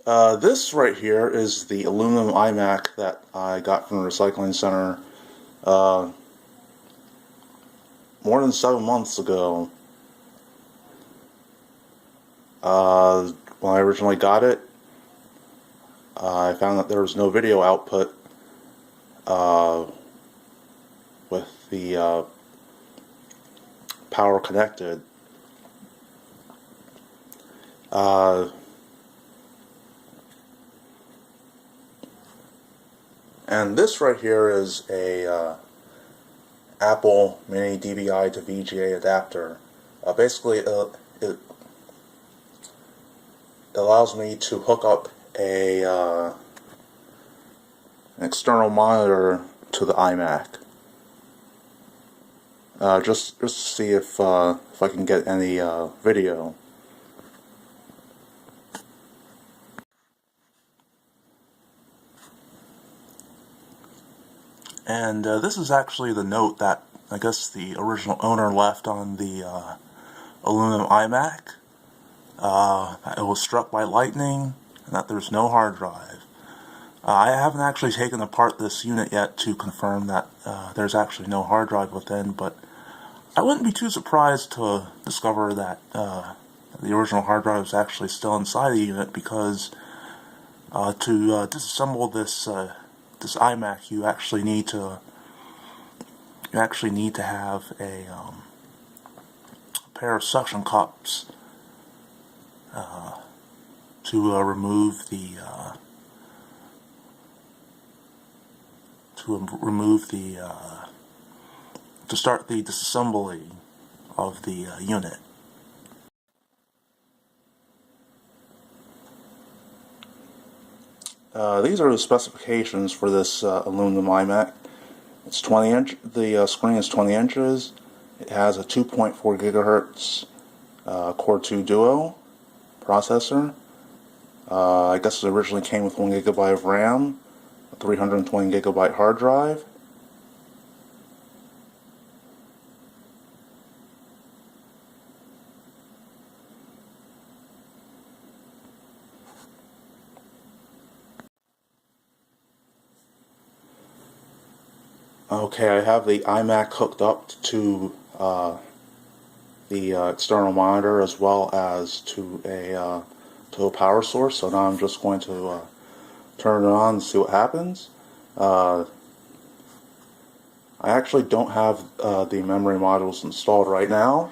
This right here is the aluminum iMac that I got from the recycling center uh, more than 7 months ago. When I originally got it, I found that there was no video output uh, with the power connected. And this right here is a Apple Mini-DVI-To-VGA adapter. Basically, it allows me to hook up an external monitor to the iMac. Just to see if I can get any video. And this is actually the note that I guess the original owner left on the aluminum iMac. It was struck by lightning and that there's no hard drive. I haven't actually taken apart this unit yet to confirm that there's actually no hard drive within, but I wouldn't be too surprised to discover that the original hard drive is actually still inside the unit, because to disassemble this iMac, you actually need to have a pair of suction cups to remove the to start the disassembly of the unit. These are the specifications for this aluminum iMac. It's 20 inch. The screen is 20 inches. It has a 2.4 gigahertz Core 2 Duo processor. I guess it originally came with 1 gigabyte of RAM, a 320 gigabyte hard drive. Okay, I have the iMac hooked up to the external monitor as well as to a power source. So now I'm just going to turn it on and see what happens. I actually don't have the memory modules installed right now.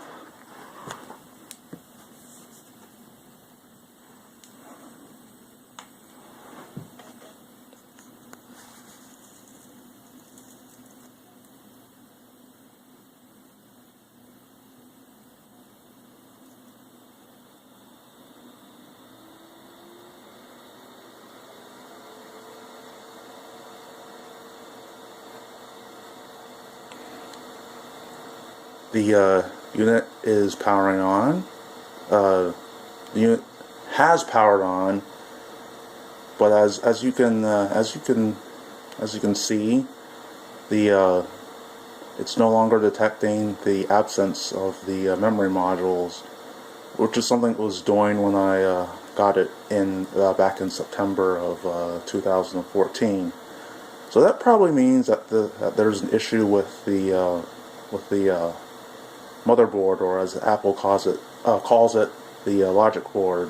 The unit is powering on. The unit has powered on, but as you can see, the it's no longer detecting the absence of the memory modules, which is something it was doing when I got it in back in September of 2014. So that probably means that there's an issue with the motherboard, or as Apple calls it, the logic board.